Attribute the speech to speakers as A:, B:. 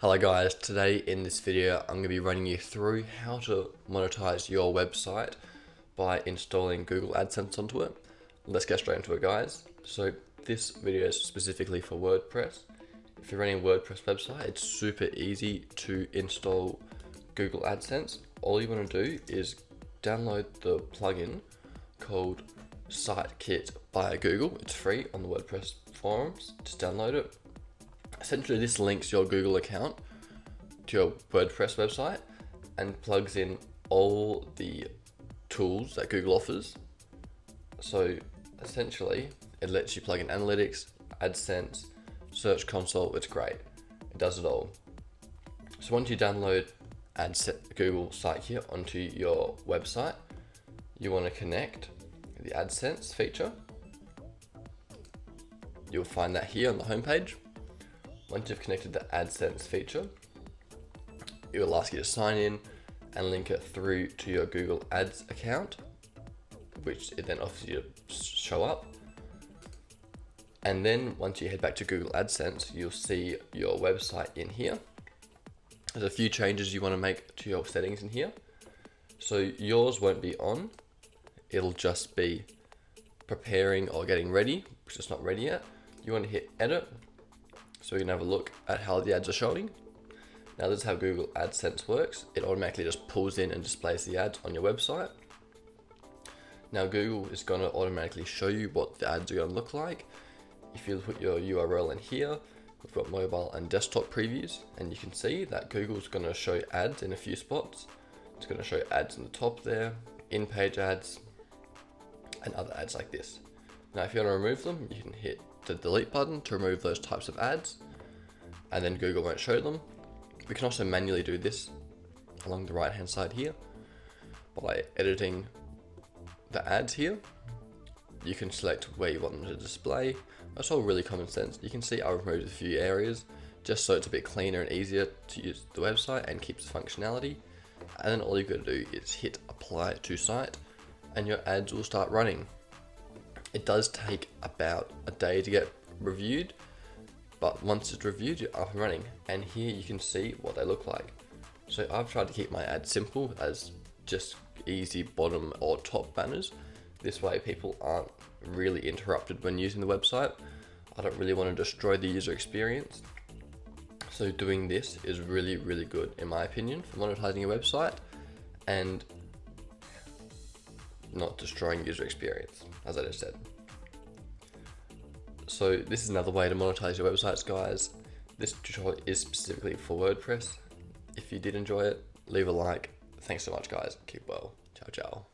A: Hello guys, today in this video I'm going to be running you through how to monetize your website by installing Google Adsense onto it. Let's get straight into it guys. So this video is specifically for WordPress. If you're running a WordPress website, it's super easy to install Google Adsense. All you want to do is download the plugin called Site Kit by Google. It's free on the WordPress forums, just download it. Essentially, this links your Google account to your WordPress website and plugs in all the tools that Google offers. So essentially, it lets you plug in analytics, AdSense, Search Console. It's great. It does it all. So once you download Google Site Kit onto your website, you want to connect the AdSense feature. You'll find that here on the homepage. Once you've connected the AdSense feature, it will ask you to sign in and link it through to your Google Ads account, which it then offers you to show up. And then once you head back to Google AdSense, you'll see your website in here. There's a few changes you want to make to your settings in here. So yours won't be on, it'll just be preparing or getting ready, because it's not ready yet. You want to hit edit, so we can have a look at how the ads are showing. Now this is how Google AdSense works. It automatically just pulls in and displays the ads on your website. Now Google is going to automatically show you what the ads are going to look like. If you put your URL in here, we've got mobile and desktop previews, and you can see that Google's going to show ads in a few spots. It's going to show ads in the top there, in-page ads, and other ads like this. Now if you want to remove them, you can hit the delete button to remove those types of ads, and then Google won't show them. We can also manually do this along the right hand side here by editing the ads here. You can select where you want them to display. That's all really common sense. You can see I've removed a few areas just so it's a bit cleaner and easier to use the website and keeps functionality. And then all you've got to do is hit apply to site and your ads will start running. It does take about a day to get reviewed, but once it's reviewed, you're up and running. And here you can see what they look like. So I've tried to keep my ads simple as just easy bottom or top banners. This way people aren't really interrupted when using the website. I don't really want to destroy the user experience. So doing this is really, really good in my opinion for monetizing your website and not destroying user experience, as I just said. So this is another way to monetize your websites, guys. This tutorial is specifically for WordPress. If you did enjoy it, leave a like. Thanks so much, guys. Keep well. Ciao, ciao.